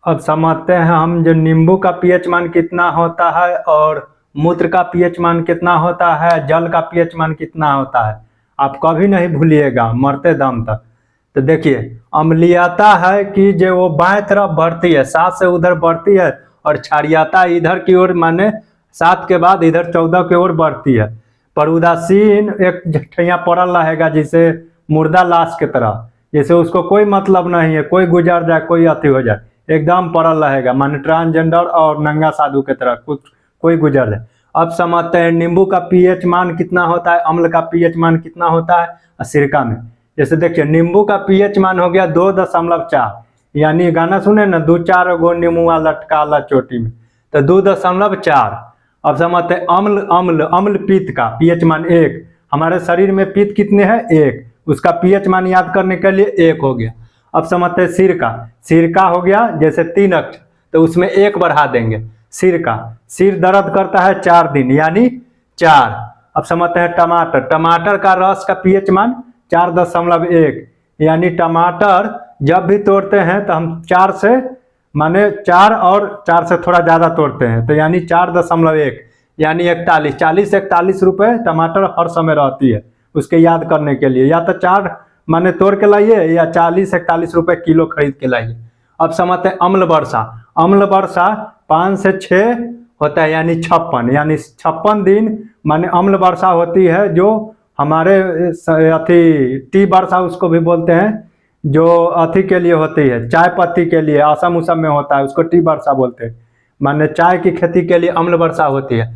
अब समझते हैं हम जो नींबू का पीएच मान कितना होता है और मूत्र का पीएच मान कितना होता है, जल का पीएच मान कितना होता है। आप कभी नहीं भूलिएगा मरते दम तक। तो देखिए, अम्लीयता है कि जो वो बाएं तरफ बढ़ती है, 7 से उधर बढ़ती है, और क्षारीयता इधर की ओर माने 7 के बाद इधर 14 की ओर बढ़ती है। पर उदासीन एक जठैया पड़ल रहेगा, जिसे मुर्दा लाश के तरह, जैसे उसको कोई मतलब नहीं है, कोई गुजर जाए कोई अति हो जाए, एकदम पड़ल रहेगा, माने ट्रांसजेंडर और नंगा साधु के तरह कुछ कोई गुजर जाए। अब समझते हैं नींबू का पीएच मान कितना होता है, अम्ल का पीएच मान कितना होता है सिरका में। जैसे देखिए, नींबू का पीएच मान हो गया 2.4, यानी गाना सुने ना, 2-4 गो नींबुआ लटकाला चोटी में, तो 2.4। अब समझते हैं अम्ल अम्ल अम्ल पित्त का पीएच मान 1। हमारे शरीर में पित्त कितने हैं? 1। उसका पीएच मान याद करने के लिए 1 हो गया। अब समझते हैं सिरका। सिरका हो गया जैसे 3 अक्षर, तो उसमें 1 बढ़ा देंगे। सिरका, सिर दर्द करता है 4 दिन, यानी 4। अब समझते हैं टमाटर। टमाटर का रस का पीएच मान 4.1, यानी टमाटर जब भी तोड़ते हैं तो हम 4 से माने 4 और 4 से थोड़ा ज़्यादा तोड़ते हैं, तो यानी 4.1, यानी 41 रुपये टमाटर हर समय रहती है। उसके याद करने के लिए या तो 4 माने तोड़ के लाइए, या 40-41 रुपये किलो खरीद के लाइए। अब समझते हैं अम्ल वर्षा। अम्ल वर्षा 5 से 6 होता है, यानी 56, यानी 56 दिन माने अम्ल वर्षा होती है। जो हमारे अथी टी वर्षा उसको भी बोलते हैं, जो अथी के लिए होती है, चाय पत्ती के लिए, असम उसम में होता है, उसको टी वर्षा बोलते हैं। माने चाय की खेती के लिए अम्ल वर्षा होती है।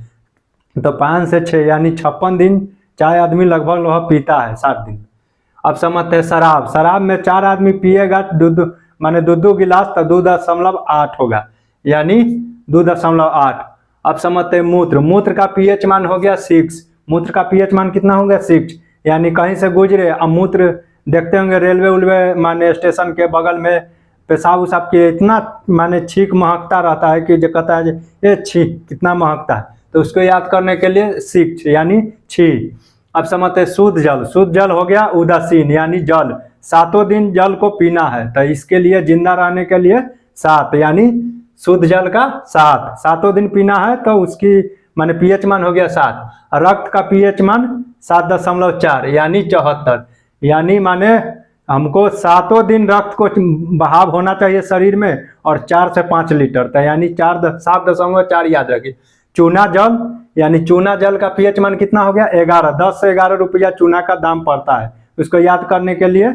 तो 5 से 6 यानी 56 दिन चाय आदमी लगभग पीता है 7 दिन। अब समझते हैं शराब। शराब में 4 आदमी पिएगा दूध माने 2 गिलास, तो 2.8 होगा, यानी 2.8। अब समझते हैं मूत्र। मूत्र का पीएच मान हो गया 6। मूत्र का पीएच मान कितना हो गया? 6, यानी कहीं से गुजरे, अब मूत्र देखते होंगे रेलवे उलवे माने स्टेशन के बगल में पेशाब उसाब के इतना माने छींक महकता रहता है कि जो कहता है ये छींक कितना महकता है, तो उसको याद करने के लिए 6 यानी 6। अब समझते हैं शुद्ध जल। शुद्ध जल हो गया उदासीन, यानी जल 7 दिन जल को पीना है, तो इसके लिए जिंदा रहने के लिए 7, यानी शुद्ध जल का 7 दिन पीना है, तो उसकी माने पीएच मान हो गया 7। रक्त का पीएच मान 7.4, यानी 74, यानी माने हमको 7 दिन रक्त को बहाव होना चाहिए शरीर में, और 4 से 5 लीटर, तो यानी 7.4 याद रखिए। चूना जल, यानी चूना जल का पीएच मान कितना हो गया? 11। 10 से 11 रुपया चूना का दाम पड़ता है। उसको याद करने के लिए